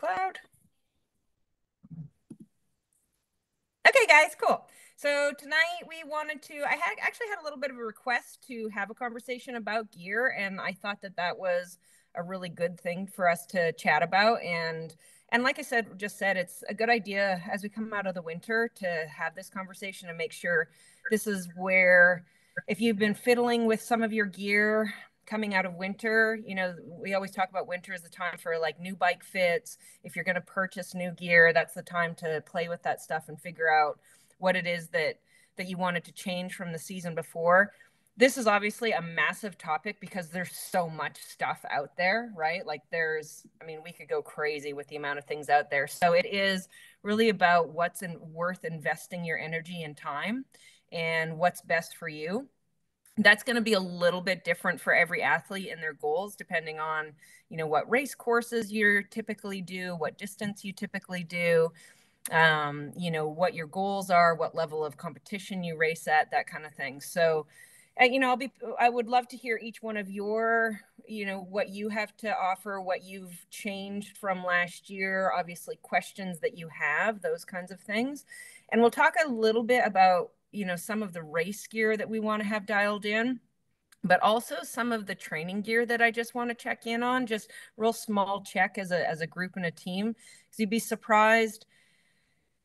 Cloud. Okay, guys, cool. So tonight we wanted to, I had actually had a little bit of a request to have a conversation about gear, and I thought that that was a really good thing for us to chat about. And like I said, just said, it's a good idea as we come out of the winter to have this conversation and make sure this is where, if you've been fiddling with some of your gear coming out of winter, we always talk about winter as the time for like new bike fits. If you're going to purchase new gear, that's the time to play with that stuff and figure out what it is that you wanted to change from the season before. This is obviously a massive topic because there's so much stuff out there, right? Like we could go crazy with the amount of things out there. So it is really about what's worth investing your energy and time and what's best for you. That's going to be a little bit different for every athlete and their goals, depending on, what race courses you typically do, what distance you typically do, what your goals are, what level of competition you race at, that kind of thing. So, I would love to hear each one of your, what you have to offer, what you've changed from last year, obviously questions that you have, those kinds of things. And we'll talk a little bit about, some of the race gear that we want to have dialed in, but also some of the training gear that I just want to check in on, just real small check as a group and a team. Because you'd be surprised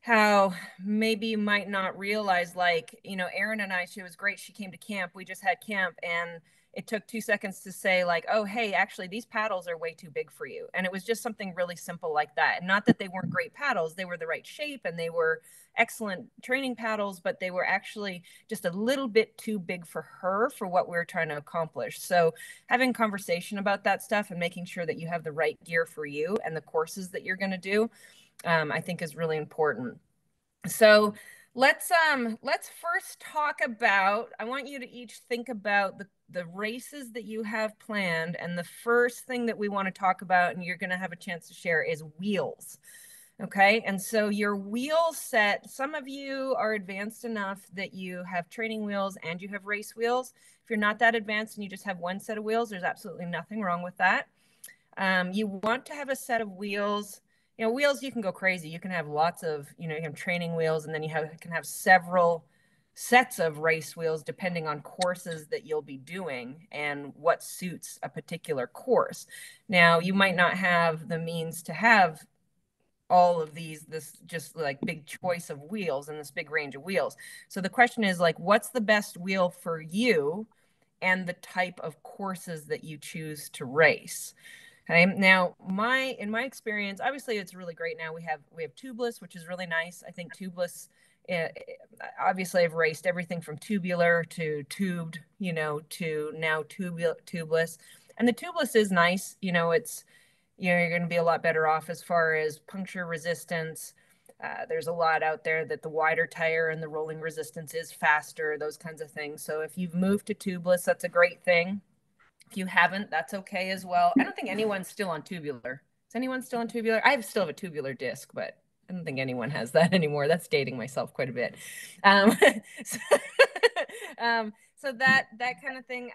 how maybe you might not realize, like, Erin and I, she was great. She came to camp. We just had camp, and it took 2 seconds to say, like, oh, hey, actually, these paddles are way too big for you. And it was just something really simple like that. And not that they weren't great paddles. They were the right shape and they were excellent training paddles, but they were actually just a little bit too big for her for what we were trying to accomplish. So having conversation about that stuff and making sure that you have the right gear for you and the courses that you're going to do, I think is really important. So let's first talk about, I want you to each think about the races that you have planned. And the first thing that we want to talk about, and you're going to have a chance to share, is wheels. Okay. And so your wheel set, some of you are advanced enough that you have training wheels and you have race wheels. If you're not that advanced and you just have one set of wheels, there's absolutely nothing wrong with that. You want to have a set of wheels. Wheels, you can go crazy. You can have lots of, you have training wheels, and then can have several sets of race wheels depending on courses that you'll be doing and what suits a particular course. Now, you might not have the means to have all of this just like big choice of wheels and this big range of wheels. So the question is, like, what's the best wheel for you and the type of courses that you choose to race? Okay. Now, in my experience, obviously it's really great now. We have tubeless, which is really nice. I think tubeless, obviously I've raced everything from tubular to tubed, to now tubeless. And the tubeless is nice. It's, you're going to be a lot better off as far as puncture resistance. There's a lot out there that the wider tire and the rolling resistance is faster, those kinds of things. So if you've moved to tubeless, that's a great thing. If you haven't, that's okay as well. I don't think anyone's still on tubular. Is anyone still on tubular? Still have a tubular disc, but I don't think anyone has that anymore. That's dating myself quite a bit. So, so that kind of thing.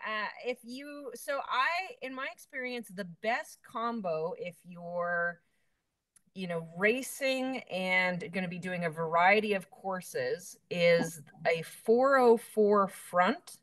In my experience, the best combo, if you're, racing and going to be doing a variety of courses, is a 404 front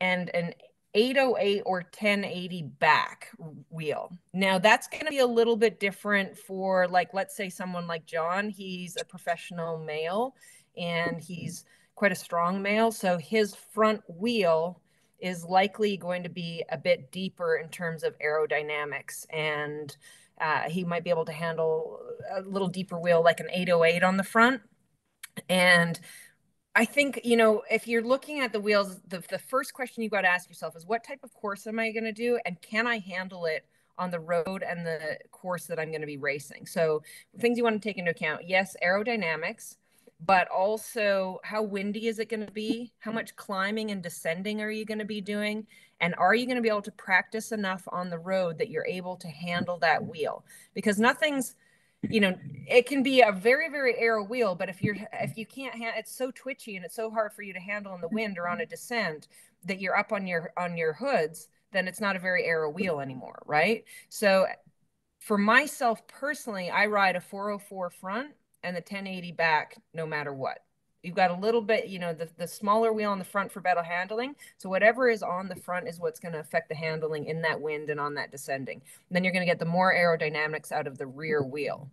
and an 808 or 1080 back wheel. Now that's going to be a little bit different for, like, let's say someone like John. He's a professional male and he's quite a strong male. So his front wheel is likely going to be a bit deeper in terms of aerodynamics, and he might be able to handle a little deeper wheel, like an 808 on the front. And I think, if you're looking at the wheels, the first question you've got to ask yourself is, what type of course am I going to do? And can I handle it on the road and the course that I'm going to be racing? So things you want to take into account: yes, aerodynamics, but also how windy is it going to be? How much climbing and descending are you going to be doing? And are you going to be able to practice enough on the road that you're able to handle that wheel? Because it can be a very, very aero wheel, but if you can't it's so twitchy and it's so hard for you to handle in the wind or on a descent that you're up on your hoods, then it's not a very aero wheel anymore, right? So For myself personally, I ride a 404 front and the 1080 back no matter what. You've got a little bit, you know, the smaller wheel on the front for better handling. So whatever is on the front is what's going to affect the handling in that wind and on that descending. And then you're going to get the more aerodynamics out of the rear wheel.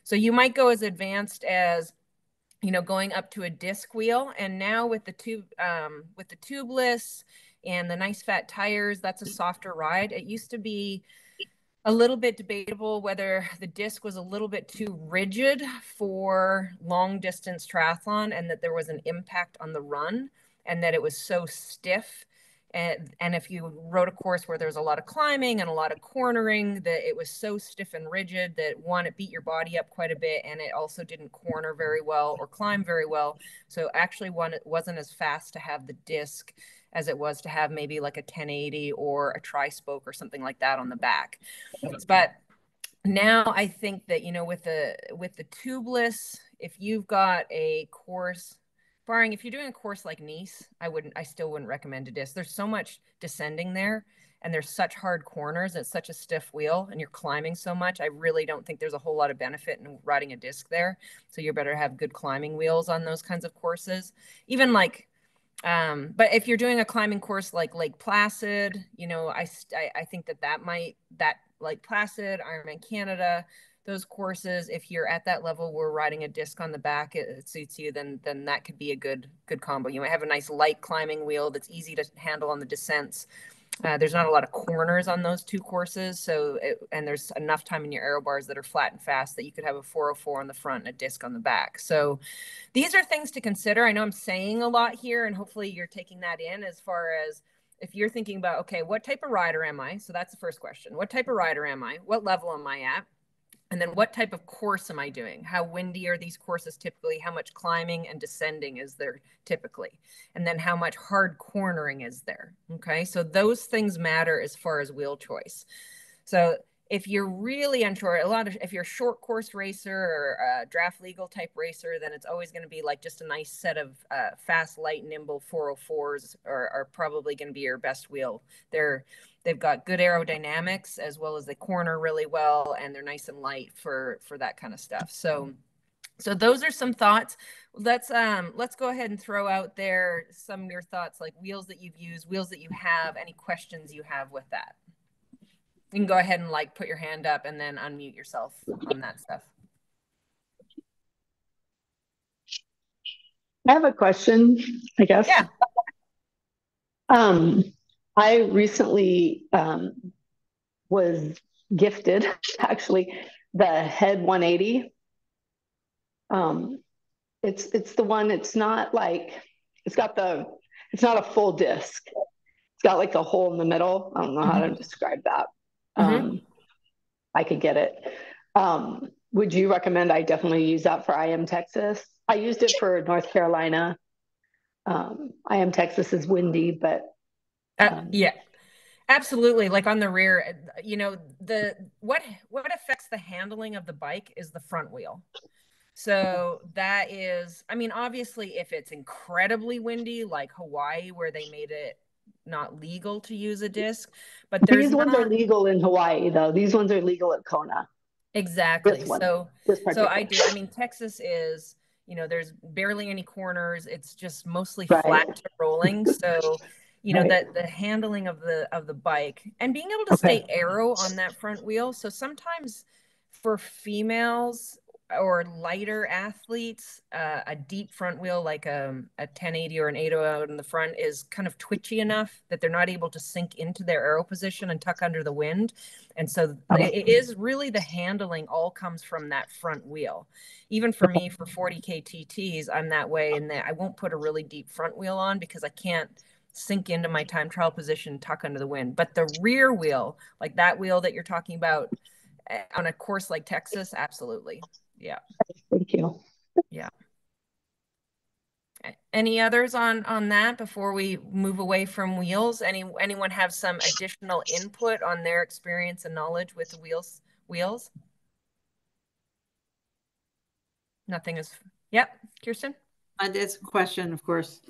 So you might go as advanced as, you know, going up to a disc wheel. And now with the tubeless and the nice fat tires, that's a softer ride. It used to be a little bit debatable whether the disc was a little bit too rigid for long distance triathlon and that there was an impact on the run and that it was so stiff. And if you rode a course where there was a lot of climbing and a lot of cornering, that it was so stiff and rigid that one, it beat your body up quite a bit, and it also didn't corner very well or climb very well. So actually one, it wasn't as fast to have the disc as it was to have maybe like a 1080 or a tri-spoke or something like that on the back. But now I think that, you know, with the tubeless, if you've got a course, barring if you're doing a course like Nice, I still wouldn't recommend a disc. There's so much descending there and there's such hard corners. It's such a stiff wheel and you're climbing so much. I really don't think there's a whole lot of benefit in riding a disc there. So you better have good climbing wheels on those kinds of courses. Even like, but if you're doing a climbing course like Lake Placid, you know, I think that Lake Placid, Ironman Canada, those courses, if you're at that level where riding a disc on the back, it suits you, then that could be a good combo. You might have a nice light climbing wheel that's easy to handle on the descents. There's not a lot of corners on those two courses, and there's enough time in your aero bars that are flat and fast that you could have a 404 on the front and a disc on the back. So these are things to consider. I know I'm saying a lot here, and hopefully you're taking that in as far as if you're thinking about, okay, what type of rider am I? So that's the first question. What type of rider am I? What level am I at? And then what type of course am I doing? How windy are these courses typically? How much climbing and descending is there typically? And then how much hard cornering is there? Okay, so those things matter as far as wheel choice. So if you're really unsure, if you're a short course racer or a draft legal type racer, then it's always going to be like just a nice set of fast, light, nimble 404s are probably going to be your best wheel. They've got good aerodynamics as well as they corner really well, and they're nice and light for that kind of stuff. So those are some thoughts. Let's go ahead and throw out there some of your thoughts, like wheels that you've used, wheels that you have, any questions you have with that. You can go ahead and like put your hand up and then unmute yourself on that stuff. I have a question, I guess. Yeah. I recently was gifted actually the Head 180. It's the one, it's not like, it's not a full disc. It's got like a hole in the middle. I don't know how to describe that. I could get it. Would you recommend I definitely use that for IM Texas? I used it for North Carolina. IM Texas is windy, but yeah, absolutely. Like on the rear, you know, what affects the handling of the bike is the front wheel. So that is, I mean, obviously, if it's incredibly windy, like Hawaii, where they made it not legal to use a disc, but these ones are legal in Hawaii, though. These ones are legal at Kona. Exactly. So I do. I mean, Texas is, you know, there's barely any corners. It's just mostly flat to rolling. So, you know, that the handling of the bike and being able to stay aero on that front wheel. So sometimes for females or lighter athletes, a deep front wheel like a 1080 or an 80 out in the front is kind of twitchy enough that they're not able to sink into their aero position and tuck under the wind. And so it is really the handling all comes from that front wheel. Even for me, for 40K TTs, I'm that way in that I won't put a really deep front wheel on because I can't sink into my time trial position, tuck under the wind. But the rear wheel, like that wheel that you're talking about on a course like Texas, absolutely. Yeah. Thank you. Yeah. Any others on that before we move away from wheels? Anyone have some additional input on their experience and knowledge with the wheels? Nothing is. Yep. Kirsten? That's a question, of course.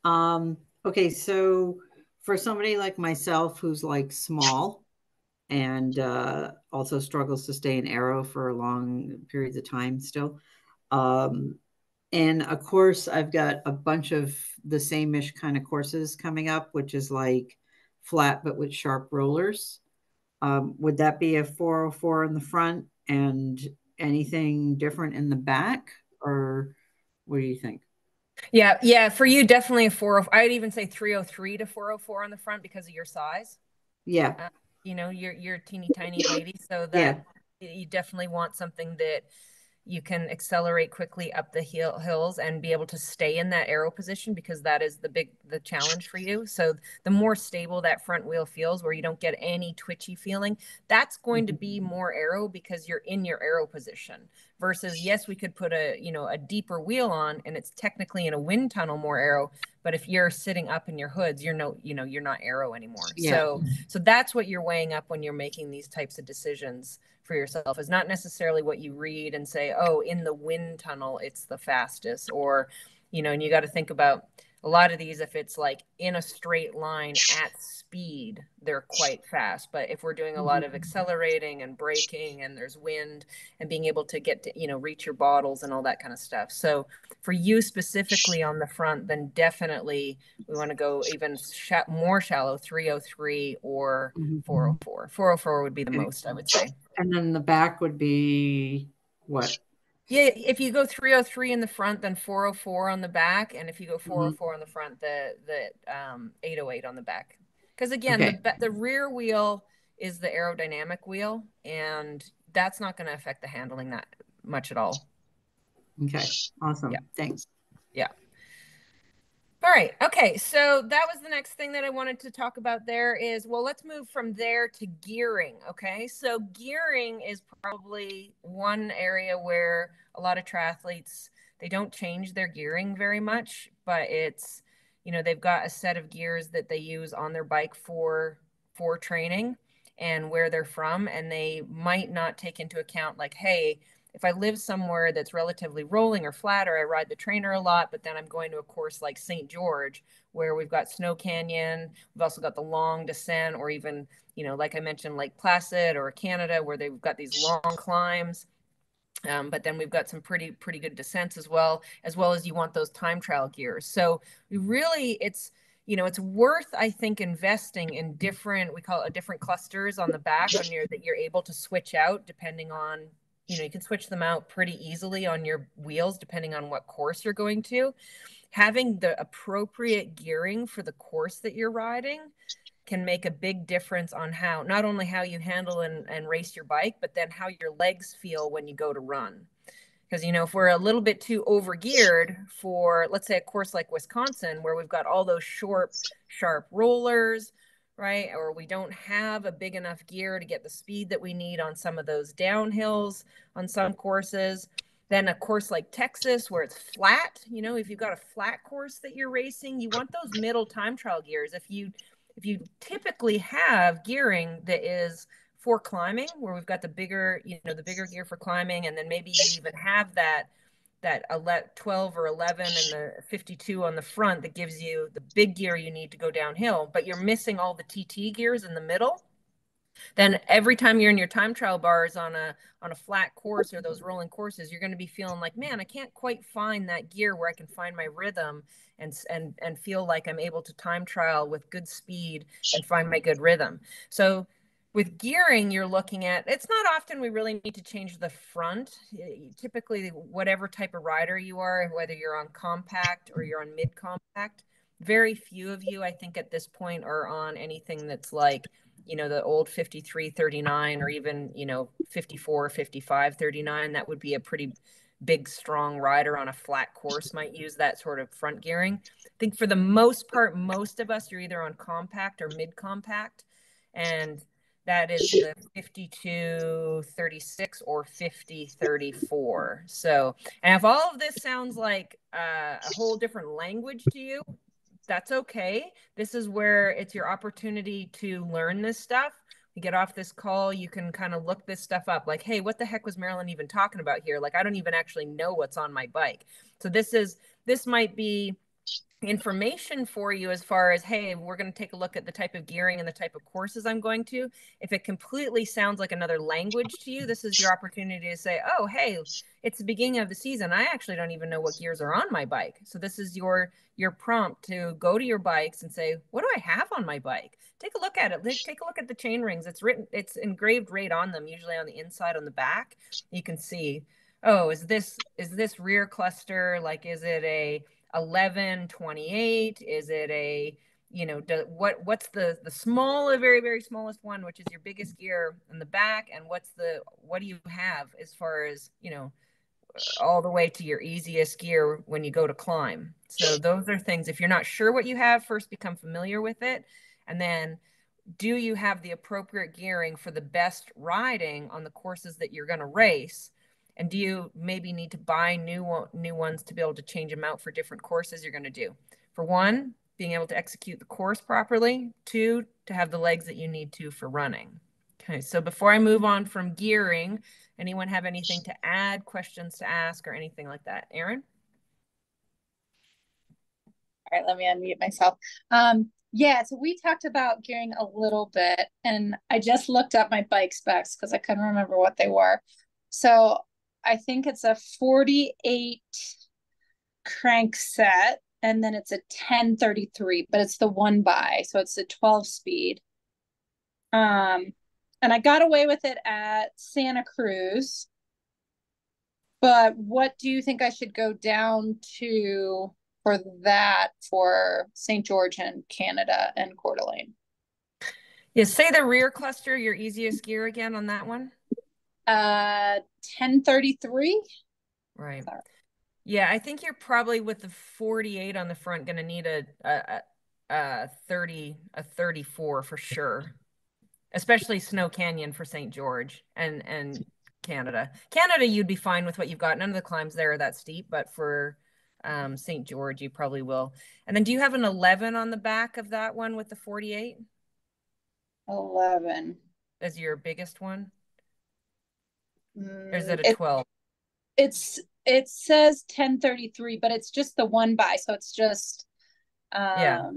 Okay, so for somebody like myself who's like small, and also struggles to stay in arrow for long periods of time still. Um, and of course, I've got a bunch of the same-ish kind of courses coming up, which is like flat but with sharp rollers. Would that be a 404 in the front and anything different in the back, or what do you think? Yeah, yeah. For you, definitely a 40. I'd even say 303 to 404 on the front because of your size. Yeah, Uh, you're a teeny tiny lady, so yeah. that you definitely want something that you can accelerate quickly up the hills and be able to stay in that arrow position, because that is the challenge for you. So the more stable that front wheel feels, where you don't get any twitchy feeling, that's going to be more arrow because you're in your arrow position. Versus, yes, we could put a deeper wheel on and it's technically in a wind tunnel more arrow, but if you're sitting up in your hoods, you're not arrow anymore. Yeah. So that's what you're weighing up when you're making these types of decisions for yourself, is not necessarily what you read and say, oh, in the wind tunnel, it's the fastest. Or, and you got to think about a lot of these, if it's like in a straight line at speed, they're quite fast. But if we're doing a lot of accelerating and braking and there's wind and being able to get to, reach your bottles and all that kind of stuff. So for you specifically on the front, then definitely we want to go even more shallow, 303 or Mhm. 404. 404 would be the Okay. most, I would say. And then the back would be what? Yeah, if you go 303 in the front, then 404 on the back, and if you go Mhm. 404 on the front, the 808 on the back. Because again, Okay. the rear wheel is the aerodynamic wheel, and that's not going to affect the handling that much at all. Okay. Yeah, Awesome. Thanks. yeah. All right. Okay. So that was the next thing that I wanted to talk about there is, well, let's move from there to gearing. Okay. So gearing is probably one area where a lot of triathletes, they don't change their gearing very much, but it's, they've got a set of gears that they use on their bike for training and where they're from. And they might not take into account like, hey, if I live somewhere that's relatively rolling or flat, or I ride the trainer a lot, but then I'm going to a course like St. George, where we've got Snow Canyon, we've also got the long descent, or even, like I mentioned, Lake Placid or Canada, where they've got these long climbs. But then we've got some pretty good descents as well as you want those time trial gears. So it's worth, I think, investing in different, we call it different clusters on the back on that you're able to switch out depending on, you can switch them out pretty easily on your wheels depending on what course you're going to. Having the appropriate gearing for the course that you're riding can make a big difference on how, not only how you handle and race your bike, but then how your legs feel when you go to run. Because, if we're a little bit too over geared for, let's say, a course like Wisconsin, where we've got all those short, sharp rollers, right? Or we don't have a big enough gear to get the speed that we need on some of those downhills on some courses. Then a course like Texas, where it's flat, if you've got a flat course that you're racing, you want those middle time trial gears. If you typically have gearing that is for climbing, where we've got the bigger gear for climbing, and then maybe you even have that 12 or 11 and the 52 on the front that gives you the big gear you need to go downhill, but you're missing all the TT gears in the middle. Then every time you're in your time trial bars on a flat course or those rolling courses, you're going to be feeling like, man, I can't quite find that gear where I can find my rhythm and feel like I'm able to time trial with good speed and find my good rhythm. So with gearing, you're looking at, it's not often we really need to change the front. Typically, whatever type of rider you are, whether you're on compact or you're on mid compact, very few of you, I think, at this point are on anything that's like, the old 5339 or even, 54, 55, 39. That would be a pretty big, strong rider on a flat course might use that sort of front gearing. I think for the most part, most of us, you're either on compact or mid compact. And that is the 5236 or 5034. So, and if all of this sounds like a whole different language to you, that's okay. This is where it's your opportunity to learn this stuff. You get off this call, you can kind of look this stuff up. Like, hey, what the heck was Marilyn even talking about here? Like, I don't even actually know what's on my bike. So this might be information for you as far as, hey, we're going to take a look at the type of gearing and the type of courses I'm going to. If it completely sounds like another language to you, this is your opportunity to say, oh, hey, it's the beginning of the season. I actually don't even know what gears are on my bike. So this is your prompt to go to your bikes and say, what do I have on my bike? Take a look at it. Take a look at the chain rings. It's engraved right on them, usually on the inside, on the back. You can see, oh, is this rear cluster, like, is it a 1128? Is it a, what's the small, very, very smallest one, which is your biggest gear in the back? And what do you have as far as, all the way to your easiest gear when you go to climb? So those are things, if you're not sure what you have, first become familiar with it. And then, do you have the appropriate gearing for the best riding on the courses that you're going to race? And do you maybe need to buy new ones to be able to change them out for different courses you're going to do? For one, being able to execute the course properly. Two, to have the legs that you need to for running. Okay, so before I move on from gearing, anyone have anything to add, questions to ask, or anything like that? Erin? All right, let me unmute myself. Yeah, so we talked about gearing a little bit, and I just looked up my bike specs because I couldn't remember what they were. So I think it's a 48 crank set, and then it's a 1033, but it's the one by, so it's a 12 speed. And I got away with it at Santa Cruz. But what do you think I should go down to for that for St. George and Canada and Coeur d'Alene? Yeah, say the rear cluster, your easiest gear again on that one. 1033. Right. Sorry. Yeah, I think you're probably with the 48 on the front going to need a 34 for sure. Especially Snow Canyon for St. George and Canada. Canada, you'd be fine with what you've got. None of the climbs there are that steep, but for St. George, you probably will. And then do you have an 11 on the back of that one with the 48? 11. As your biggest one? Or is Mm, it a 12? it says 1033, but it's just the one by, so it's just Yeah.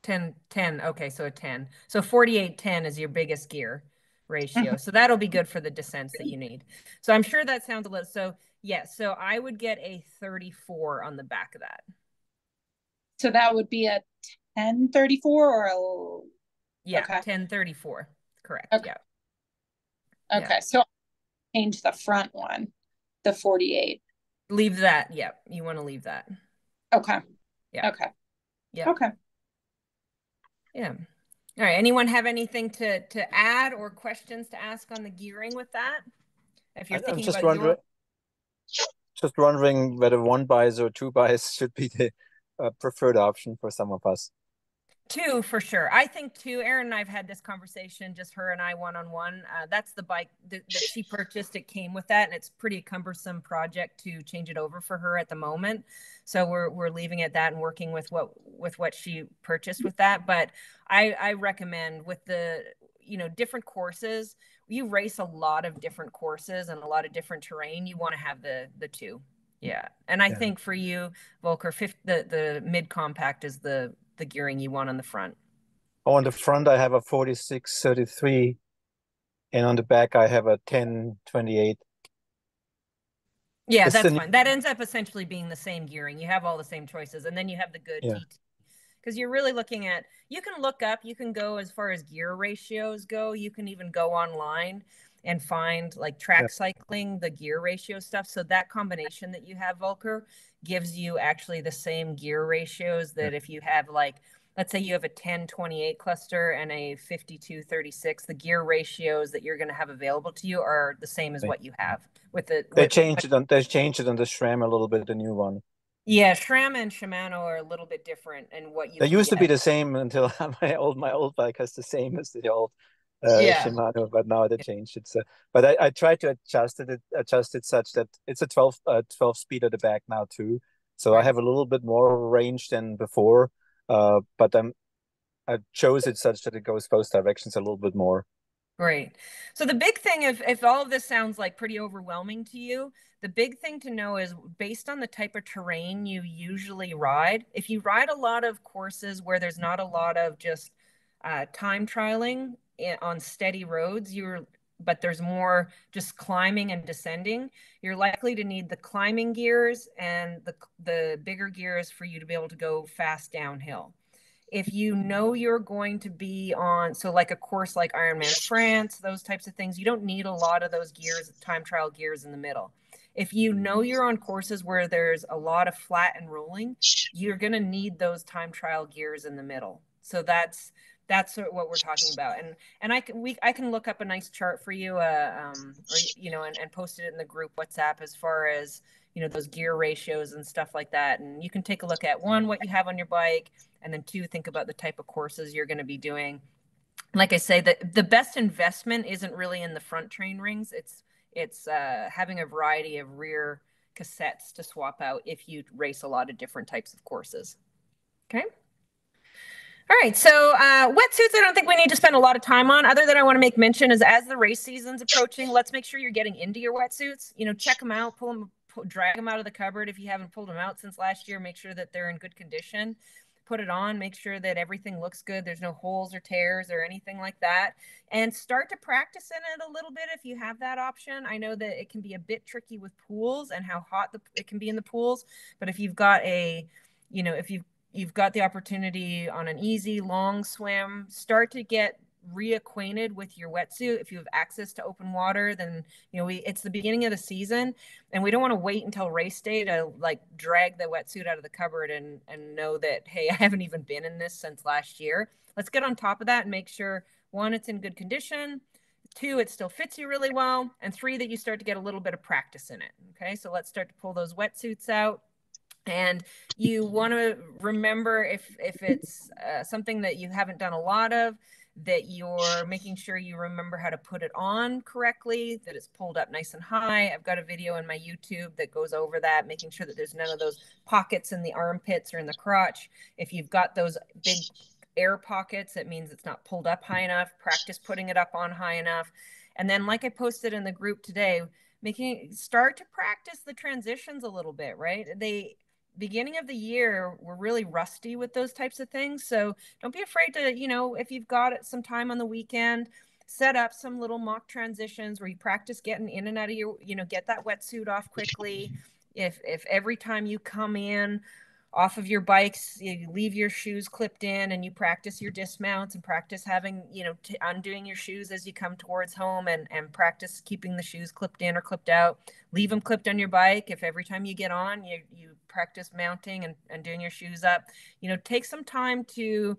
10. Okay, so a 10. So 48-10 is your biggest gear ratio. So that'll be good for the descents that you need. So I'm sure that sounds a little, so yeah, so I would get a 34 on the back of that. So that would be a 1034 or a, yeah, okay. 1034. Correct. Okay. Yeah. Okay. Yeah. So change the front one, the 48. Leave that. Yeah. You want to leave that. Okay. Yeah. Okay. Yeah. Okay. Yeah. All right. Anyone have anything to add or questions to ask on the gearing with that? If you're thinking just about just wondering whether one buys or two buys should be the preferred option for some of us. Two for sure. I think two. Erin and I've had this conversation, just her and I, one-on-one. That's the bike that she purchased. It came with that, and it's pretty cumbersome project to change it over for her at the moment. So we're leaving at that and working with what she purchased with that. But I recommend with the different courses. You race a lot of different courses and a lot of different terrain. You want to have the two. Yeah, and I think for you, Volker, the mid compact is the gearing you want on the front. Oh, on the front I have a 46-33, and on the back I have a 10-28. Yeah, that's fine. That ends up essentially being the same gearing. You have all the same choices, and then you have the good TT. Because you're really looking at, you can go as far as gear ratios go. You can even go online and find like track cycling, the gear ratio stuff. So that combination that you have, Volker, gives you actually the same gear ratios that if you have like, let's say you have a 10-28 cluster and a 52-36, the gear ratios that you're going to have available to you are the same as what you have with the. They changed it on the SRAM a little bit, the new one. Yeah, SRAM and Shimano are a little bit different in what you. They used to be the same until my old bike has the same as the old Shimano, but now they changed it. So, but I tried to adjust it such that it's a 12 speed at the back now too. So I have a little bit more range than before, but I chose it such that it goes both directions a little bit more. Great. So the big thing, if all of this sounds like pretty overwhelming to you, the big thing to know is based on the type of terrain you usually ride. If you ride a lot of courses where there's not a lot of just time trialing on steady roads, but there's more just climbing and descending, you're likely to need the climbing gears and the bigger gears for you to be able to go fast downhill. If you know you're going to be on, so like a course like Ironman France, those types of things, you don't need a lot of those gears, time trial gears in the middle. If you know you're on courses where there's a lot of flat and rolling, you're going to need those time trial gears in the middle. So that's what we're talking about. And I can look up a nice chart for you, or and post it in the group WhatsApp as far as those gear ratios and stuff like that. And you can take a look at one, what you have on your bike, and then two, think about the type of courses you're going to be doing. Like I say, the best investment isn't really in the front train rings. It's having a variety of rear cassettes to swap out if you race a lot of different types of courses. Okay. All right, so wetsuits, I don't think we need to spend a lot of time on. Other than I want to make mention is as the race season's approaching, let's make sure you're getting into your wetsuits. Check them out, drag them out of the cupboard if you haven't pulled them out since last year. Make sure that they're in good condition. Put it on, make sure that everything looks good. There's no holes or tears or anything like that. And start to practice in it a little bit if you have that option. I know that it can be a bit tricky with pools and how hot it can be in the pools. But if you've got you've got the opportunity on an easy long swim, start to get reacquainted with your wetsuit. If you have access to open water, then it's the beginning of the season and we don't want to wait until race day to like drag the wetsuit out of the cupboard and know that, hey, I haven't even been in this since last year. Let's get on top of that and make sure, one, it's in good condition, two, it still fits you really well, and three, that you start to get a little bit of practice in it. Okay, so let's start to pull those wetsuits out. And you want to remember if it's something that you haven't done a lot of, that you're making sure you remember how to put it on correctly, that it's pulled up nice and high. I've got a video in my YouTube that goes over that, making sure that there's none of those pockets in the armpits or in the crotch. If you've got those big air pockets, that means it's not pulled up high enough. Practice putting it up on high enough. And then, like I posted in the group today, start to practice the transitions a little bit, right? Beginning of the year, we're really rusty with those types of things. So don't be afraid to, if you've got some time on the weekend, set up some little mock transitions where you practice getting in and out of your, get that wetsuit off quickly. If every time you come in off of your bikes, you leave your shoes clipped in and you practice your dismounts and practice having, undoing your shoes as you come towards home and practice keeping the shoes clipped in or clipped out. Leave them clipped on your bike. If every time you get on, you practice mounting and doing your shoes up, take some time to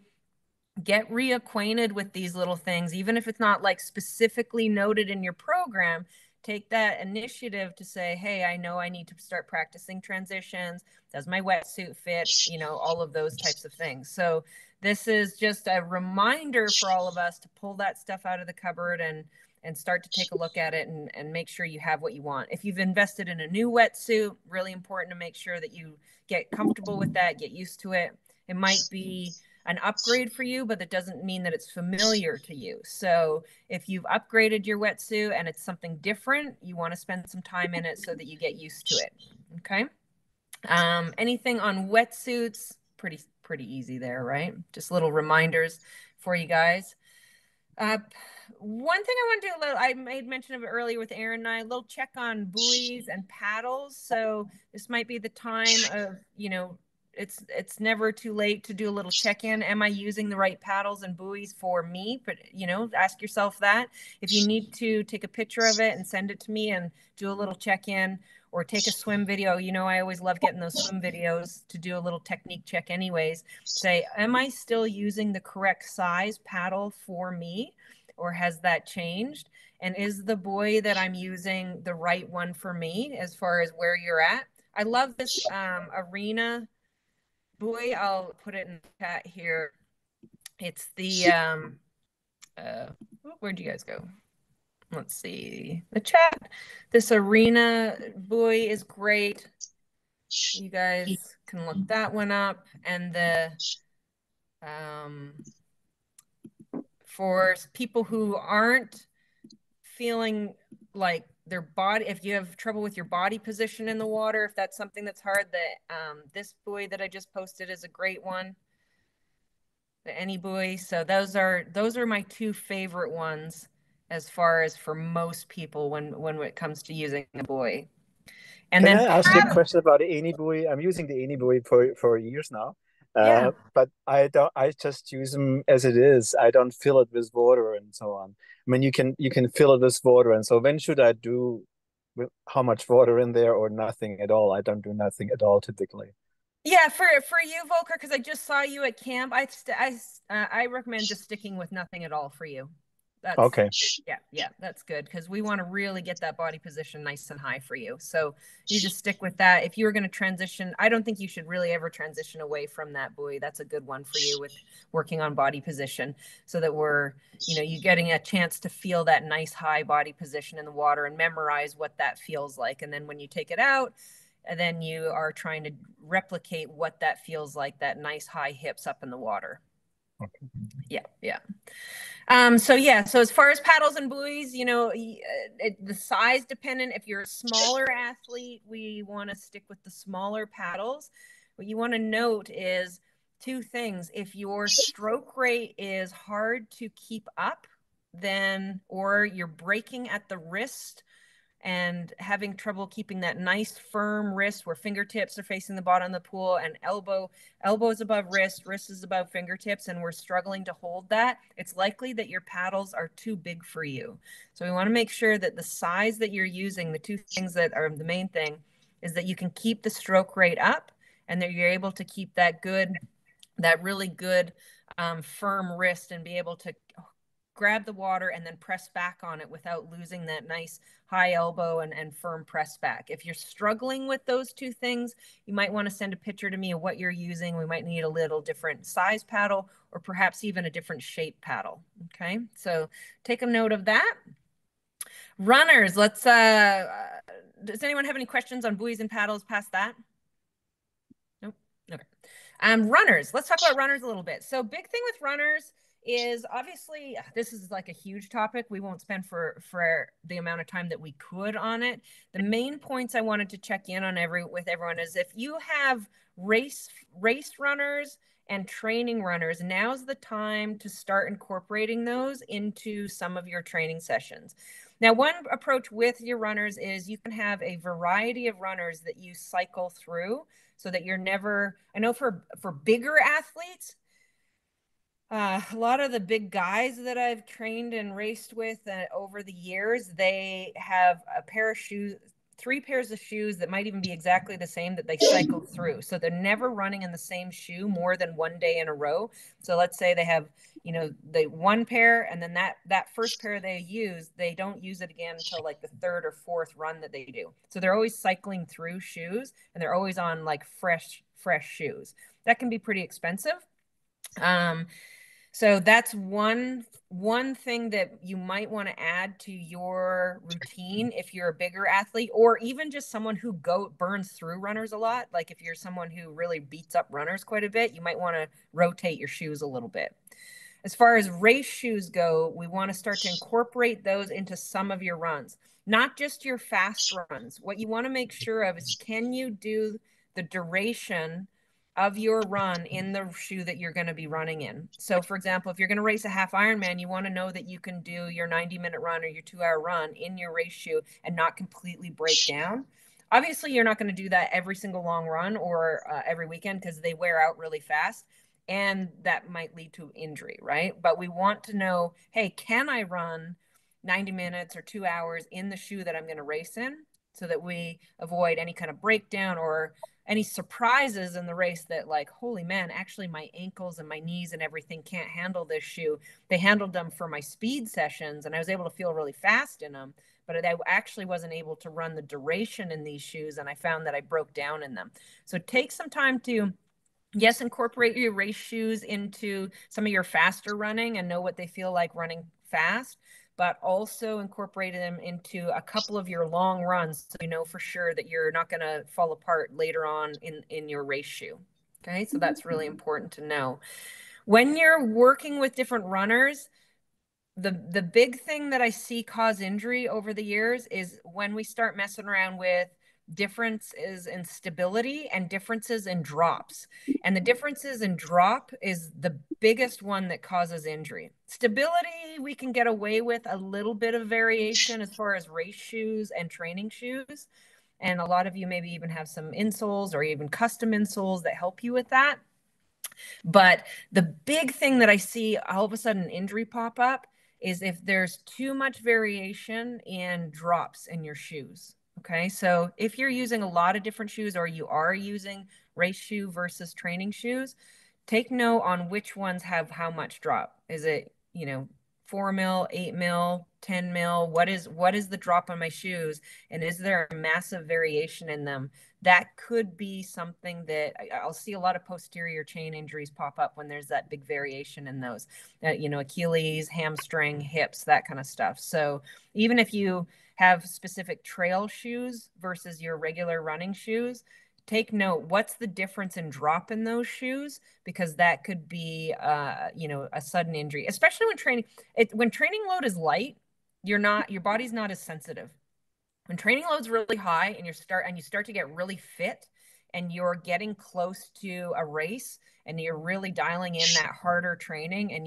get reacquainted with these little things, even if it's not like specifically noted in your program. Take that initiative to say, hey, I know I need to start practicing transitions. Does my wetsuit fit? All of those types of things. So this is just a reminder for all of us to pull that stuff out of the cupboard and start to take a look at it and make sure you have what you want. If you've invested in a new wetsuit, really important to make sure that you get comfortable with that, get used to it. It might be an upgrade for you, but that doesn't mean that it's familiar to you. So if you've upgraded your wetsuit and it's something different, you want to spend some time in it so that you get used to it. Okay. Anything on wetsuits? Pretty easy there, right? Just little reminders for you guys. One thing I want to do, I made mention of it earlier with Aaron and I, a little check on buoys and paddles. So this might be the time of, it's never too late to do a little check-in. Am I using the right paddles and buoys for me? But, ask yourself that. If you need to take a picture of it and send it to me and do a little check-in or take a swim video, I always love getting those swim videos to do a little technique check anyways. Say, am I still using the correct size paddle for me? Or has that changed? And is the buoy that I'm using the right one for me as far as where you're at? I love this Arena buoy. I'll put it in the chat here. It's the where'd you guys go? Let's see the chat. This Arena buoy is great. You guys can look that one up. And the for people who aren't feeling like their body, if you have trouble with your body position in the water, if that's something that's hard, this buoy that I just posted is a great one. The Any buoy. So those are my two favorite ones as far as for most people when it comes to using a buoy. And Can then I ask you a question about the Any buoy? I'm using the Any buoy for years now. Yeah. But I just use them as it is. I don't fill it with water and so on. I mean, you can fill it with water, and so when should I do with how much water in there or nothing at all? I don't do nothing at all typically. Yeah, for you, Volker, because I just saw you at camp. I recommend just sticking with nothing at all for you. That's Okay. yeah, that's good because we want to really get that body position nice and high for you. So you just stick with that. If you were going to transition, I don't think you should really ever transition away from that buoy. That's a good one for you with working on body position, so that you're getting a chance to feel that nice high body position in the water and memorize what that feels like. And then when you take it out, and then you are trying to replicate what that feels like, that nice high hips up in the water. Okay. Yeah. So as far as paddles and buoys, the size dependent. If you're a smaller athlete, we want to stick with the smaller paddles. What you want to note is two things. If your stroke rate is hard to keep up, or you're breaking at the wrist and having trouble keeping that nice firm wrist where fingertips are facing the bottom of the pool and elbows above wrist is above fingertips, and we're struggling to hold that, it's likely that your paddles are too big for you. So we want to make sure that the size that you're using, the two things that are the main thing, is that you can keep the stroke rate up and that you're able to keep that really good firm wrist and be able to grab the water and then press back on it without losing that nice high elbow and firm press back. If you're struggling with those two things, you might want to send a picture to me of what you're using. We might need a little different size paddle or perhaps even a different shape paddle. Okay, so take a note of that. Runners, does anyone have any questions on buoys and paddles past that? Nope. Okay. Runners, let's talk about runners a little bit. So big thing with runners is, obviously this is like a huge topic. We won't spend for the amount of time that we could on it. The main points I wanted to check in on with everyone is, if you have race runners and training runners, now's the time to start incorporating those into some of your training sessions. Now, one approach with your runners is you can have a variety of runners that you cycle through, so that you're never, I know for bigger athletes, a lot of the big guys that I've trained and raced with over the years, they have a pair of shoes, 3 pairs of shoes that might even be exactly the same that they cycle through. So they're never running in the same shoe more than one day in a row. So let's say they have, the one pair, and then that first pair they don't use it again until like the third or fourth run that they do. So they're always cycling through shoes, and they're always on like fresh shoes. That can be pretty expensive. So that's one thing that you might want to add to your routine if you're a bigger athlete, or even just someone who burns through runners a lot. Like if you're someone who really beats up runners quite a bit, you might want to rotate your shoes a little bit. As far as race shoes go, we want to start to incorporate those into some of your runs, not just your fast runs. What you want to make sure of is, can you do the duration of your run in the shoe that you're going to be running in? So for example, if you're going to race a half Ironman, you want to know that you can do your 90-minute run or your 2-hour run in your race shoe and not completely break down. Obviously, you're not going to do that every single long run or every weekend, because they wear out really fast, and that might lead to injury, right? But we want to know, hey, can I run 90 minutes or 2 hours in the shoe that I'm going to race in, so that we avoid any kind of breakdown or any surprises in the race that, like, holy man, actually my ankles and my knees and everything can't handle this shoe. They handled them for my speed sessions and I was able to feel really fast in them, but I actually wasn't able to run the duration in these shoes, and I found that I broke down in them. So take some time to, yes, incorporate your race shoes into some of your faster running and know what they feel like running fast, but also incorporate them into a couple of your long runs, so you know for sure that you're not going to fall apart later on in your race shoe. Okay, so that's really important to know. When you're working with different runners, the big thing that I see cause injury over the years is when we start messing around with differences in stability and differences in drops. And the differences in drop is the biggest one that causes injury. Stability, we can get away with a little bit of variation as far as race shoes and training shoes. And a lot of you maybe even have some insoles or even custom insoles that help you with that. But the big thing that I see all of a sudden injury pop up is if there's too much variation in drops in your shoes. Okay, so if you're using a lot of different shoes or you are using race shoe versus training shoes, take note on which ones have how much drop. Is it, 4 mil, 8 mil, 10 mil? What is the drop on my shoes? And is there a massive variation in them? That could be something that I'll see a lot of posterior chain injuries pop up when there's that big variation in those, Achilles, hamstring, hips, that kind of stuff. So even if you have specific trail shoes versus your regular running shoes, take note, what's the difference in drop in those shoes? Because that could be, a sudden injury, especially when training load is light, your body's not as sensitive. When training load's really high and you start to get really fit and you're getting close to a race and you're really dialing in that harder training, and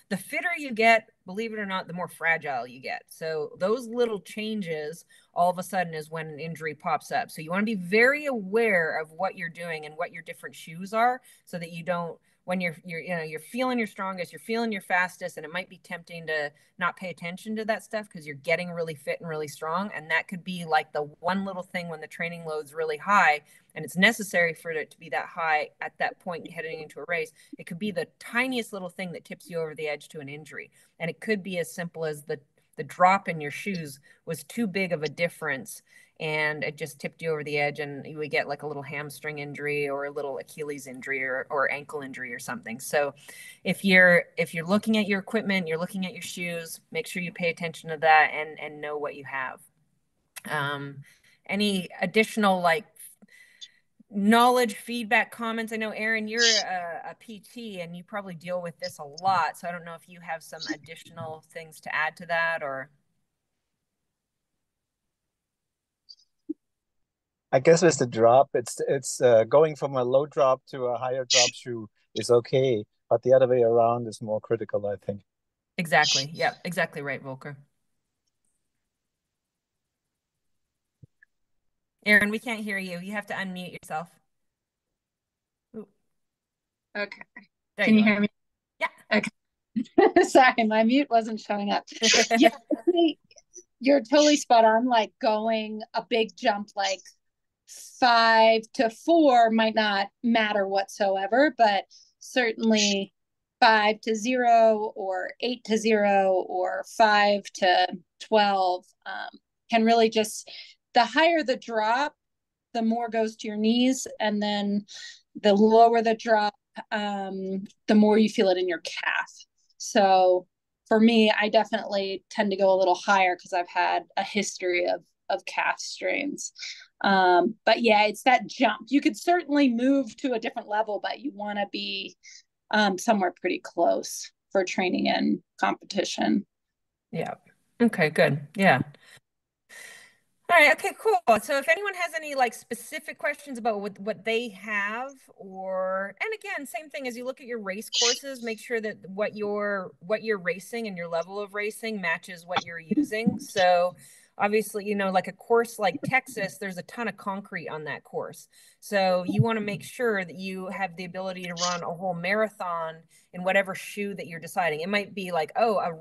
the fitter you get, believe it or not, the more fragile you get. So those little changes all of a sudden is when an injury pops up. So you want to be very aware of what you're doing and what your different shoes are, so that you don't, when you're feeling your strongest, you're feeling your fastest, and it might be tempting to not pay attention to that stuff because you're getting really fit and really strong. And that could be like the one little thing when the training load's really high and it's necessary for it to be that high at that point heading into a race. It could be the tiniest little thing that tips you over the edge to an injury. And it could be as simple as the drop in your shoes was too big of a difference and it just tipped you over the edge, and you would get like a little hamstring injury or a little Achilles injury or ankle injury or something. So if you're looking at your equipment, you're looking at your shoes, make sure you pay attention to that and know what you have. Any additional knowledge, feedback, comments? I know, Aaron, you're a PT and you probably deal with this a lot. So I don't know if you have some additional things to add to that or. I guess with the drop, it's going from a low drop to a higher drop shoe is okay, but the other way around is more critical, I think. Exactly. Yeah, exactly right, Volker. Aaron, we can't hear you. You have to unmute yourself. Ooh. Okay. There Can you are. hear me? Yeah. Okay. Sorry, my mute wasn't showing up. Yeah, you're totally spot on. Like going a big jump, like 5 to 4 might not matter whatsoever, but certainly 5 to 0 or 8 to 0 or 5 to 12 can really just, the higher the drop, the more goes to your knees, and then the lower the drop, the more you feel it in your calf. So for me, I definitely tend to go a little higher because I've had a history of calf strains. But yeah, it's that jump. You could certainly move to a different level, but you want to be somewhere pretty close for training and competition. Yeah. Okay, good. Yeah. All right. Okay, cool. So if anyone has any specific questions about what they have, and again, same thing as you look at your race courses, make sure that what you're racing and your level of racing matches what you're using. So obviously, like a course like Texas, there's a ton of concrete on that course. So you want to make sure that you have the ability to run a whole marathon in whatever shoe that you're deciding. It might be like, oh, a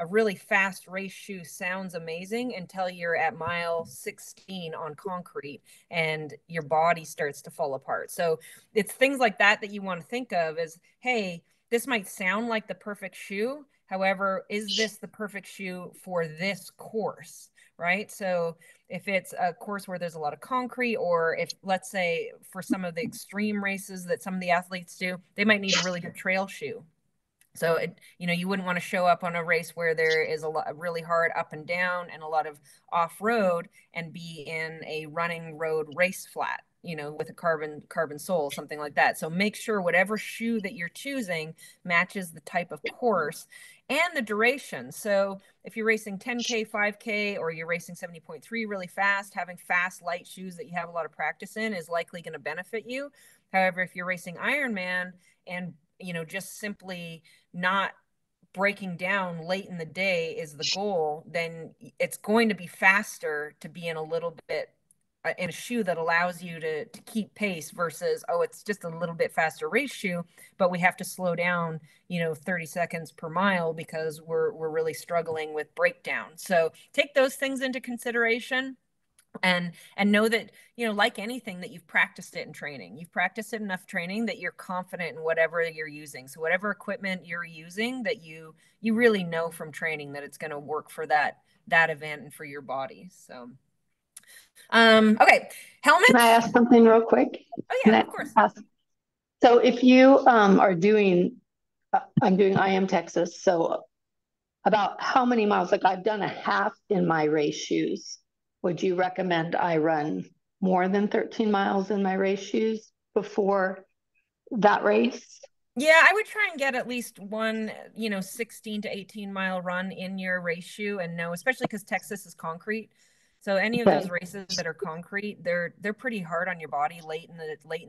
really fast race shoe sounds amazing until you're at mile 16 on concrete and your body starts to fall apart. So it's things like that you want to think of as, hey, this might sound like the perfect shoe. However, is this the perfect shoe for this course? Right. So if it's a course where there's a lot of concrete, or if, let's say, for some of the extreme races that some of the athletes do, they might need a really good trail shoe. So you wouldn't want to show up on a race where there is a lot really hard up and down and a lot of off road and be in a running road race flat, with a carbon sole, something like that. So make sure whatever shoe that you're choosing matches the type of course. and the duration. So if you're racing 10K, 5K, or you're racing 70.3 really fast, having fast, light shoes that you have a lot of practice in is likely going to benefit you. However, if you're racing Ironman and, you know, just simply not breaking down late in the day is the goal, then it's going to be faster to be in a little bit in a shoe that allows you to keep pace versus, oh, it's just a little bit faster race shoe, but we have to slow down, you know, 30 seconds per mile because we're really struggling with breakdown. So take those things into consideration and know that, you know, like anything, that you've practiced it in training. You've practiced it enough training that you're confident in whatever you're using. So whatever equipment you're using, that you really know from training that it's going to work for that event and for your body. So okay, helmets. Can I ask something real quick? Oh yeah, of course. So if you are doing, I'm doing IM Texas, so about how many miles? Like I've done a half in my race shoes. Would you recommend I run more than 13 miles in my race shoes before that race? Yeah, I would try and get at least one, you know, 16 to 18 mile run in your race shoe, and no, especially because Texas is concrete. So any of those races that are concrete, they're pretty hard on your body late in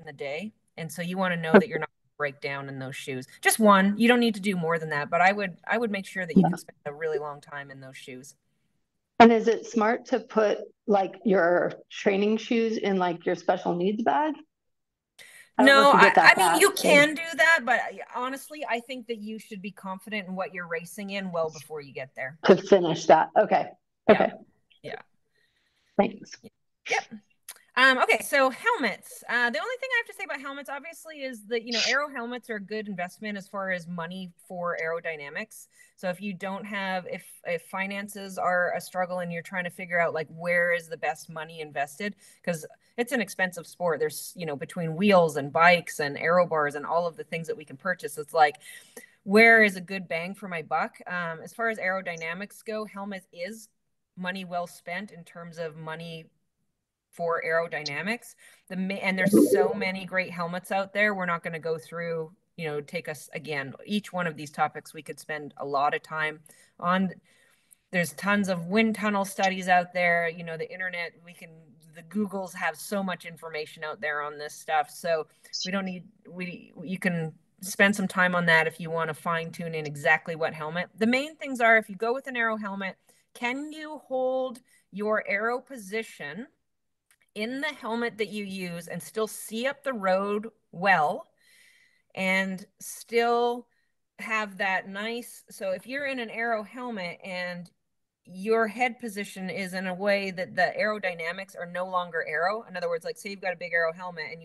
the day. And so you want to know that you're not going to break down in those shoes. Just one. You don't need to do more than that, but I would make sure that you can spend a really long time in those shoes. And is it smart to put like your training shoes in like your special needs bag? No, I mean, you can do that, but honestly, I think that you should be confident in what you're racing in well before you get there. To finish that. Okay. Okay. Yeah. Thanks. Yep. Okay, so helmets. The only thing I have to say about helmets, obviously, is that, you know, aero helmets are a good investment as far as money for aerodynamics. So if you don't have, if finances are a struggle and you're trying to figure out like where is the best money invested, because it's an expensive sport. There's, you know, between wheels and bikes and aero bars and all of the things that we can purchase, it's like, where is a good bang for my buck? As far as aerodynamics go, helmet is money well spent in terms of money for aerodynamics. And there's so many great helmets out there. We're not going to go through, you know, take us again, each one of these topics we could spend a lot of time on. There's tons of wind tunnel studies out there, you know, the internet, the Googles have so much information out there on this stuff. So we don't need, you can spend some time on that if you want to fine tune in exactly what helmet. The main things are, if you go with an aero helmet, can you hold your aero position in the helmet that you use and still see up the road well and still have that nice, so if you're in an aero helmet and your head position is in a way that the aerodynamics are no longer aero, in other words, like say you've got a big aero helmet and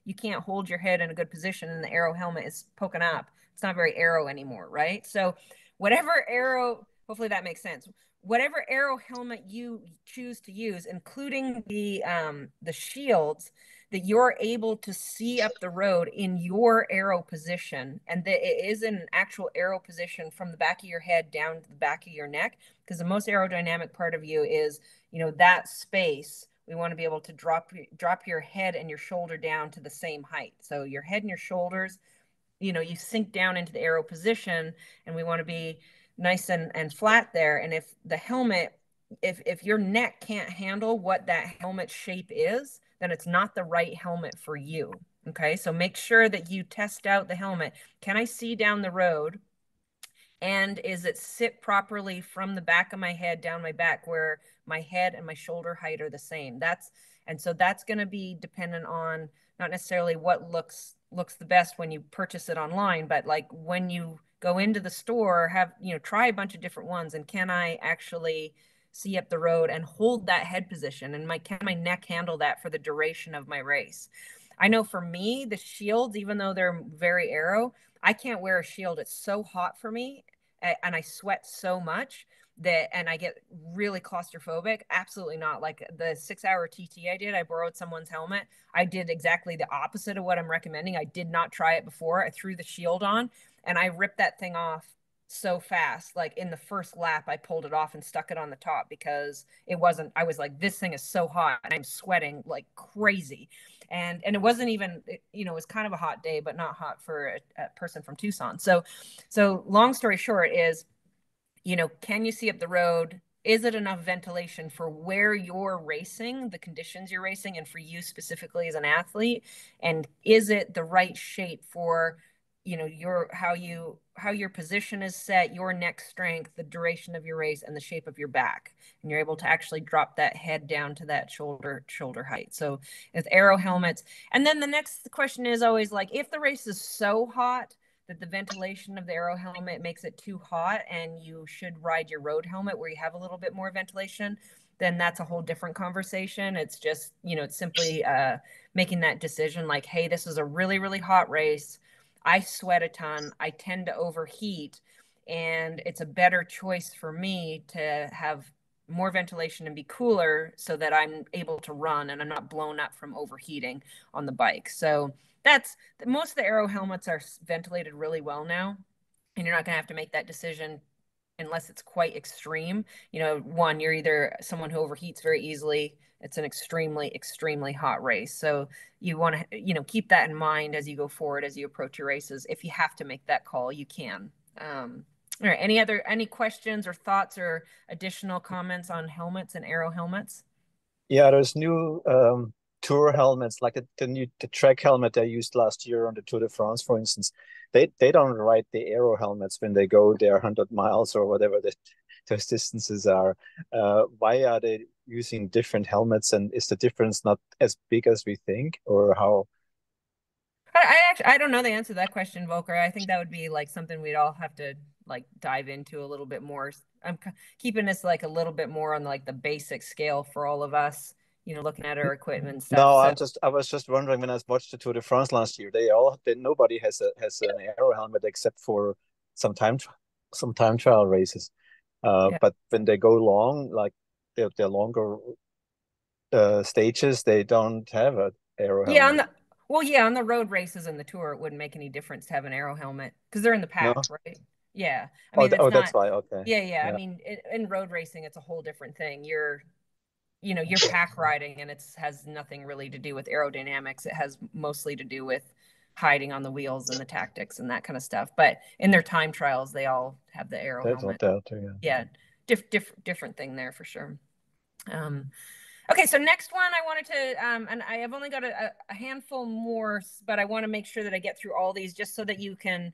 you can't hold your head in a good position and the aero helmet is poking up, it's not very aero anymore, right? So whatever aero, hopefully that makes sense, whatever aero helmet you choose to use, including the shields, that you're able to see up the road in your aero position, and that it is an actual aero position from the back of your head down to the back of your neck, because the most aerodynamic part of you is, you know, that space. We want to be able to drop your head and your shoulder down to the same height. So your head and your shoulders, you know, you sink down into the aero position, and we want to be nice and flat there. And if the helmet, if your neck can't handle what that helmet shape is, then it's not the right helmet for you. Okay, so make sure that you test out the helmet. Can I see down the road? And is it sit properly from the back of my head down my back where my head and my shoulder height are the same? And so that's going to be dependent on not necessarily what looks the best when you purchase it online, but like when you go into the store, have, you know, try a bunch of different ones, and can I actually see up the road and hold that head position, and can my neck handle that for the duration of my race? I know for me, the shields, even though they're very aero, I can't wear a shield. It's so hot for me, and I sweat so much and I get really claustrophobic. Absolutely not. Like the 6-hour TT I did, I borrowed someone's helmet. I did exactly the opposite of what I'm recommending. I did not try it before. I threw the shield on and I ripped that thing off so fast. Like in the first lap, I pulled it off and stuck it on the top because I was like, this thing is so hot and I'm sweating like crazy. And it wasn't even, you know, it was kind of a hot day, but not hot for a person from Tucson. So long story short is, can you see up the road? Is it enough ventilation for where you're racing, the conditions you're racing, and for you specifically as an athlete? And is it the right shape for, how your position is set, your neck strength, the duration of your race, and the shape of your back? And you're able to actually drop that head down to that shoulder height. So with aero helmets. And then the next question is always like, if the race is so hot that the ventilation of the aero helmet makes it too hot and you should ride your road helmet where you have a little bit more ventilation, then that's a whole different conversation. It's just, it's simply making that decision like, hey, this is a really, really hot race. I sweat a ton. I tend to overheat. And it's a better choice for me to have more ventilation and be cooler so that I'm able to run and I'm not blown up from overheating on the bike. So that's most of the aero helmets are ventilated really well now, and you're not going to have to make that decision unless it's quite extreme. One, you're either someone who overheats very easily. It's an extremely hot race. So you want to, keep that in mind as you go forward, as you approach your races. If you have to make that call, you can. All right. Any questions or thoughts or additional comments on helmets and aero helmets? Yeah, there's new tour helmets, like the track helmet I used last year on the Tour de France, for instance. They don't ride the aero helmets when they go their 100 miles or whatever those distances are. Why are they using different helmets, and is the difference not as big as we think, or how? I don't know the answer to that question, Volker. I think that would be like something we'd all have to like dive into a little bit more. I'm keeping this like a little bit more on like the basic scale for all of us, looking at our equipment and stuff. No, So I was just wondering, when I watched the Tour de France last year, nobody has an aero helmet except for some time trial races. yeah, But when they go long, like they're longer stages, they don't have an aero yeah, helmet. on the road races and the tour, it wouldn't make any difference to have an aero helmet because they're in the No? pack, right? Yeah, I Oh, mean it's that's not. why. Okay. Yeah. I Yeah, mean, in road racing, it's a whole different thing. You're pack riding, and it's has nothing really to do with aerodynamics. It has mostly to do with hiding on the wheels and the tactics and that kind of stuff. But in their time trials, they all have the aero there's no helmet. doubt. Yeah. Yeah, different thing there for sure. Um, okay, so next one I wanted to, and I have only got a handful more, but I want to make sure that I get through all these just so that you can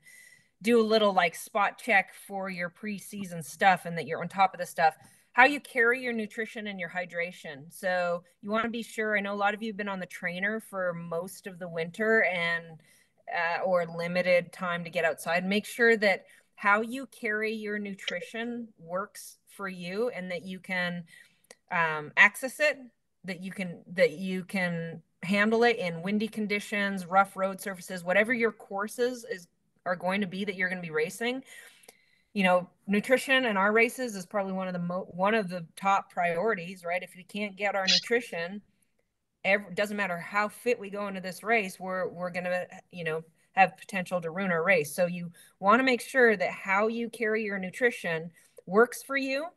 do a little like spot check for your preseason stuff and that you're on top of the stuff. How you carry your nutrition and your hydration. So you want to be sure. I know a lot of you have been on the trainer for most of the winter and or limited time to get outside. Make sure that how you carry your nutrition works for you and that you can access it, that you can handle it in windy conditions, rough road surfaces, whatever your courses are going to be that you're going to be racing. Nutrition in our races is probably one of the top priorities, right? If we can't get our nutrition, doesn't matter how fit we go into this race, we're going to have potential to ruin our race. So you want to make sure that how you carry your nutrition works for you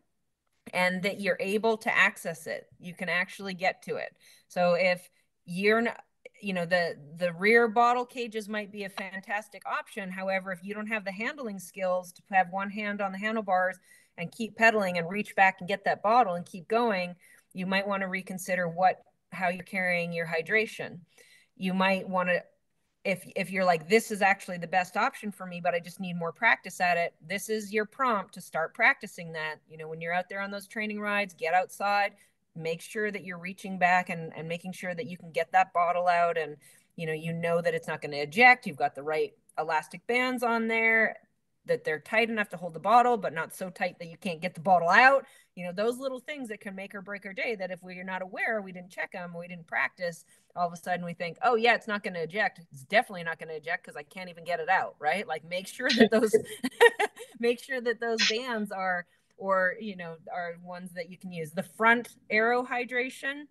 and that you're able to access it. You can actually get to it. So if you're not, the rear bottle cages might be a fantastic option. However, if you don't have the handling skills to have one hand on the handlebars and keep pedaling and reach back and get that bottle and keep going, you might want to reconsider how you're carrying your hydration. You might want to, if you're like, this is actually the best option for me, but I just need more practice at it, this is your prompt to start practicing that. When you're out there on those training rides, get outside, make sure that you're reaching back and making sure that you can get that bottle out, and that it's not going to eject. You've got the right elastic bands on there, that they're tight enough to hold the bottle but not so tight that you can't get the bottle out. Those little things that can make or break our day, that if we're not aware, we didn't check them, we didn't practice, all of a sudden we think, oh yeah, it's not going to eject. It's definitely not going to eject because I can't even get it out, right? Like make sure that those make sure that those bands are ones that you can use. The front aero hydration,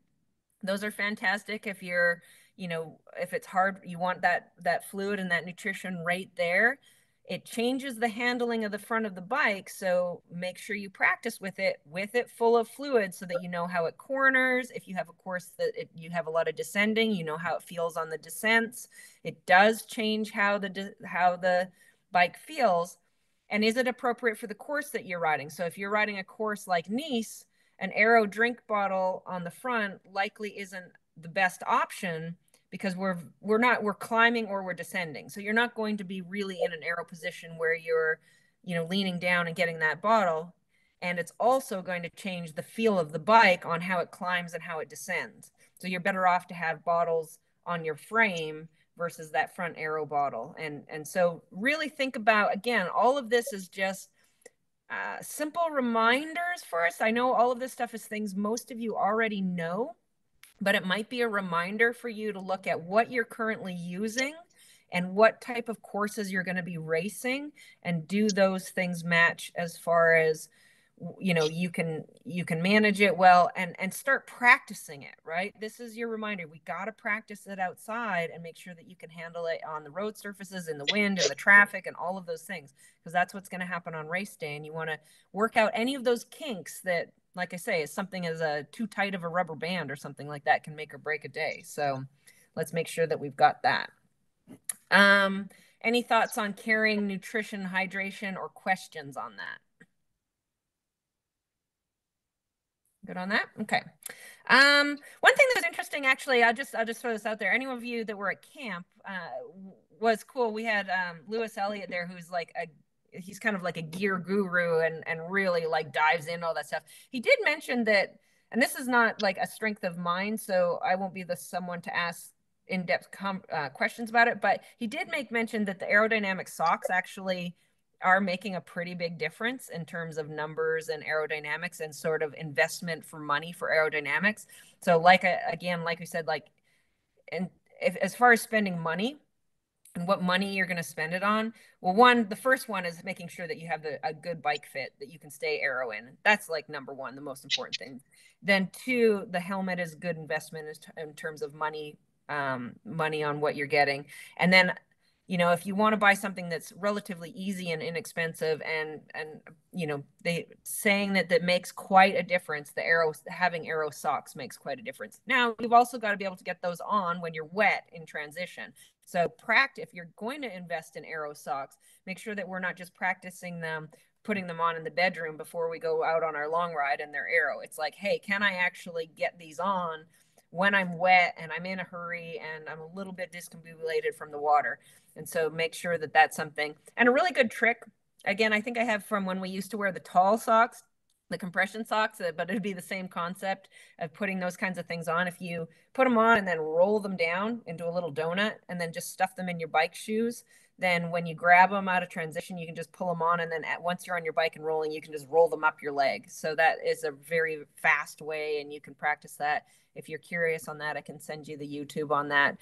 those are fantastic if you're, if it's hard, you want that fluid and that nutrition right there. It changes the handling of the front of the bike, so make sure you practice with it full of fluid so that you know how it corners. If you have a course that you have a lot of descending, you know how it feels on the descents. It does change how the bike feels. And is it appropriate for the course that you're riding? So if you're riding a course like Nice, an Aero drink bottle on the front likely isn't the best option, because we're climbing or we're descending. So you're not going to be really in an Aero position where you're, leaning down and getting that bottle. And it's also going to change the feel of the bike on how it climbs and how it descends. So you're better off to have bottles on your frame versus that front Aero bottle. And so really think about, again, all of this is just simple reminders for us. I know all of this stuff is things most of you already know, but it might be a reminder for you to look at what you're currently using and what type of courses you're going to be racing, and do those things match as far as you can manage it well, and start practicing it. Right, this is your reminder. We got to practice it outside and make sure that you can handle it on the road surfaces, in the wind and the traffic and all of those things, because that's what's going to happen on race day. And you want to work out any of those kinks that, like I say, is something as a too tight of a rubber band or something like that can make or break a day. So let's make sure that we've got that. Any thoughts on carrying nutrition, hydration, or questions on that? Good on that? Okay. One thing that was interesting, actually, I'll just throw this out there. Any of you that were at camp was cool. We had Lewis Elliott there, who's like he's kind of like a gear guru and really like dives into all that stuff. He did mention that, and this is not like a strength of mine, so I won't be the someone to ask in-depth questions about it, but he did make mention that the aerodynamic socks actually are making a pretty big difference in terms of numbers and aerodynamics and sort of investment for money for aerodynamics. So again, like we said, and as far as spending money and what money you're going to spend it on, well, the first one is making sure that you have a good bike fit that you can stay aero in. That's like number one, the most important thing. Then two, the helmet is a good investment in terms of money on what you're getting. And then if you want to buy something that's relatively easy and inexpensive, and they saying that makes quite a difference, having Aero socks makes quite a difference. Now, you've also got to be able to get those on when you're wet in transition. So if you're going to invest in Aero socks, make sure that we're not just practicing them, putting them on in the bedroom before we go out on our long ride and they're Aero. It's like, hey, can I actually get these on when I'm wet and I'm in a hurry and I'm a little bit discombobulated from the water? And so make sure that that's something. And a really good trick, again, I think I have from when we used to wear the tall socks, the compression socks, but it'd be the same concept of putting those kinds of things on. If you put them on and then roll them down into a little donut and then just stuff them in your bike shoes, then when you grab them out of transition, you can just pull them on. And then once you're on your bike and rolling, you can just roll them up your leg. So that is a very fast way, and you can practice that. If you're curious on that, I can send you the YouTube on that.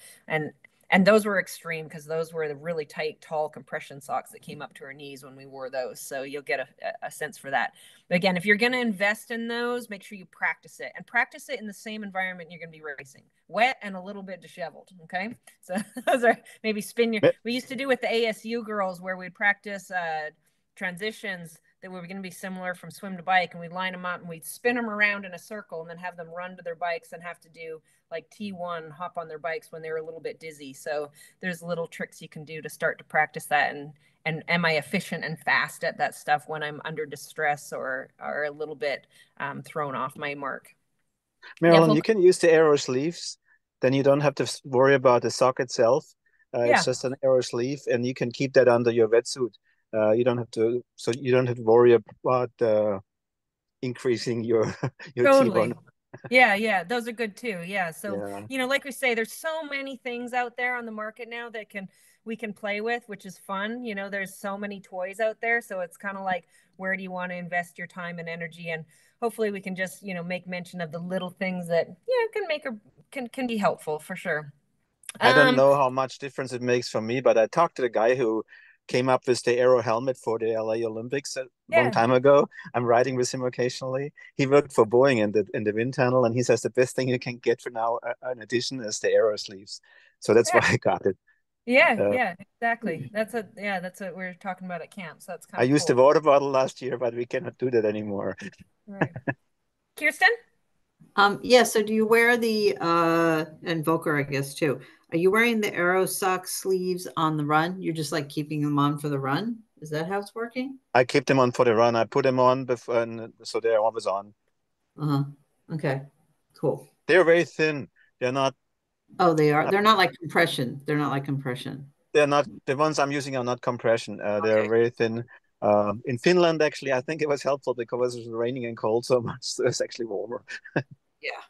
And those were extreme, because those were the really tight, tall compression socks that came up to our knees when we wore those. So you'll get a sense for that. But again, if you're going to invest in those, make sure you practice it, and practice it in the same environment you're going to be racing, wet and a little bit disheveled. Okay. So those are maybe we used to do with the ASU girls, where we'd practice transitions that were going to be similar from swim to bike, and we'd line them up and we'd spin them around in a circle and then have them run to their bikes and have to do like T1 hop on their bikes when they were a little bit dizzy. So there's little tricks you can do to start to practice that. And am I efficient and fast at that stuff when I'm under distress or a little bit thrown off my mark? Marilyn, you can use the Aero sleeves. Then you don't have to worry about the sock itself. It's just an Aero sleeve, and you can keep that under your wetsuit. You don't have to worry about increasing your totally. T1. Yeah, those are good too. Yeah. So, like we say, there's so many things out there on the market now that we can play with, which is fun. There's so many toys out there. So it's kind of like, where do you want to invest your time and energy? And hopefully we can just, make mention of the little things that, can be helpful for sure. I don't know how much difference it makes for me, but I talked to the guy who came up with the Aero helmet for the LA Olympics a long time ago. I'm riding with him occasionally. He worked for Boeing in the wind tunnel, and he says the best thing you can get for now, in addition, is the Aero sleeves. So that's why I got it. Yeah, exactly. That's what we're talking about at camp. So that's kind I of used the water bottle last year, but we cannot do that anymore. Right. Kirsten? Yeah, so do you wear the and Volker, I guess too. Are you wearing the Aero sock sleeves on the run? You're just like keeping them on for the run? Is that how it's working? I keep them on for the run. I put them on before, and so they're always on. Okay, cool. They're very thin. They're not. Oh, they are. They're not like compression. They're not like compression. They're not, the ones I'm using are not compression. They're Okay. very thin. In Finland, actually, I think it was helpful because it was raining and cold so much. So it's actually warmer. Yeah.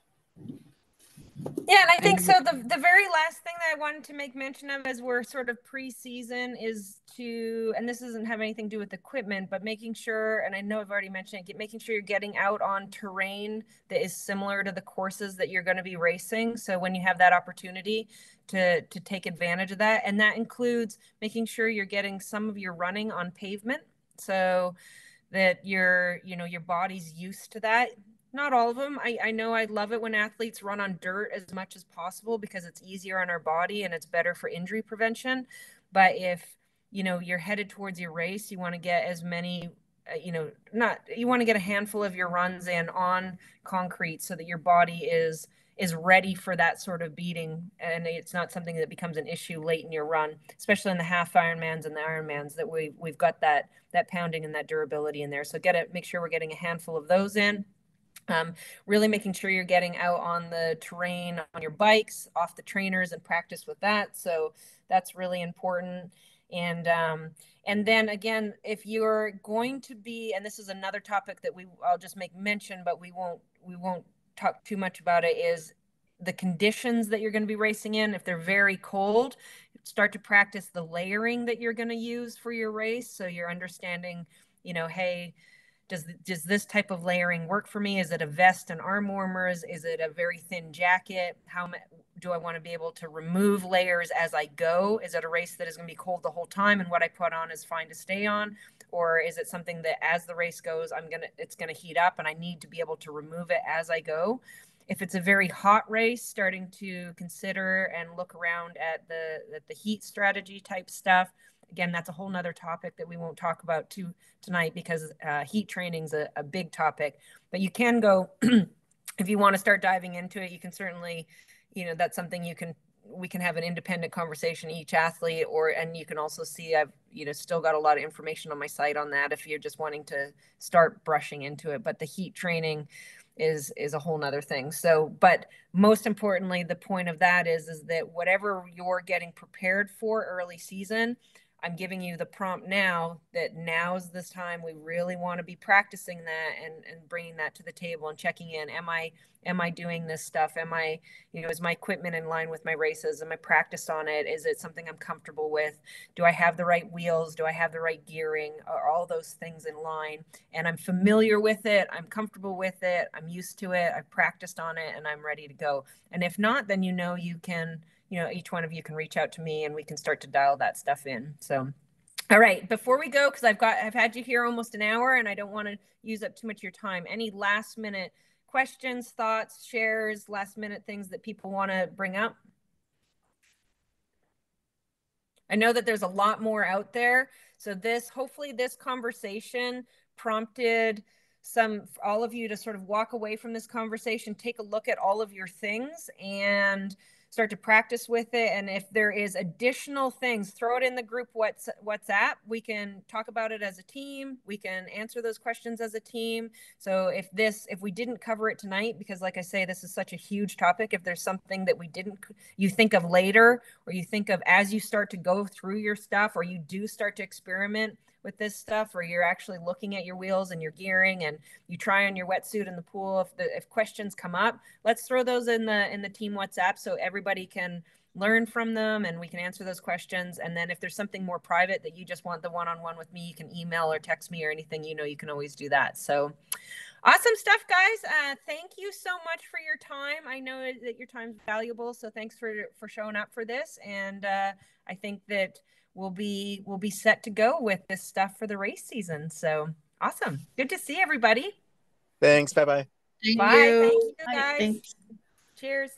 Yeah, and I think so. The very last thing that I wanted to make mention of as we're sort of pre-season is to, and this doesn't have anything to do with equipment, but making sure, and I know I've already mentioned it, making sure you're getting out on terrain that is similar to the courses that you're going to be racing. So when you have that opportunity to take advantage of that, and that includes making sure you're getting some of your running on pavement. So that your body's used to that. Not all of them. I know I love it when athletes run on dirt as much as possible because it's easier on our body and it's better for injury prevention. But if you're headed towards your race, you want to get as many not you want to get a handful of your runs in on concrete so that your body is ready for that sort of beating, and it's not something that becomes an issue late in your run, especially in the half Ironmans and the Ironmans, that we've got that pounding and that durability in there. So make sure we're getting a handful of those in. Really making sure you're getting out on the terrain on your bikes, off the trainers, and practice with that. So that's really important. And then again, if you're going to be, and this is another topic that I'll just make mention, but we won't talk too much about it, is the conditions that you're going to be racing in. If they're very cold, start to practice the layering that you're going to use for your race. So you're understanding, hey, does this type of layering work for me? Is it a vest and arm warmers? Is it a very thin jacket? How do I want to be able to remove layers as I go? Is it a race that is going to be cold the whole time and what I put on is fine to stay on? Or is it something that as the race goes, it's going to heat up and I need to be able to remove it as I go? If it's a very hot race, starting to consider and look around at the heat strategy type stuff. Again, that's a whole nother topic that we won't talk about tonight because heat training is a big topic. But you can go, if you want to start diving into it, you can certainly, that's something we can have an independent conversation, each athlete, and you can also see I've still got a lot of information on my site on that if you're just wanting to start brushing into it. But the heat training is a whole nother thing. So, but most importantly, the point of that is that whatever you're getting prepared for early season, I'm giving you the prompt now that now's this time we really want to be practicing that and bringing that to the table and checking in. Am I doing this stuff? Is my equipment in line with my races? Am I practiced on it? Is it something I'm comfortable with? Do I have the right wheels? Do I have the right gearing? Are all those things in line? And I'm familiar with it. I'm comfortable with it. I'm used to it. I've practiced on it and I'm ready to go. And if not, then you can each one of you can reach out to me and we can start to dial that stuff in. So, all right, before we go, because I've had you here almost an hour and I don't want to use up too much of your time. Any last minute questions, thoughts, shares, last minute things that people want to bring up? I know that there's a lot more out there. So hopefully this conversation prompted all of you to sort of walk away from this conversation, take a look at all of your things and start to practice with it. And if there is additional things, throw it in the group WhatsApp. We can talk about it as a team. We can answer those questions as a team. So if we didn't cover it tonight, because like I say, this is such a huge topic, if there's something that you think of later, or you think of as you start to go through your stuff, or you do start to experiment with this stuff, or you're actually looking at your wheels and your gearing and you try on your wetsuit in the pool, if questions come up, let's throw those in the team WhatsApp so everybody can learn from them and we can answer those questions. And then if there's something more private that you just want the one-on-one with me, you can email or text me or anything, you can always do that. So awesome stuff, guys. Thank you so much for your time. I know that your time's valuable, so thanks for showing up for this. And I think that we'll be set to go with this stuff for the race season. So awesome. Good to see everybody. Thanks. Bye-bye. Bye. Thank you, Bye. guys. Thanks. Cheers.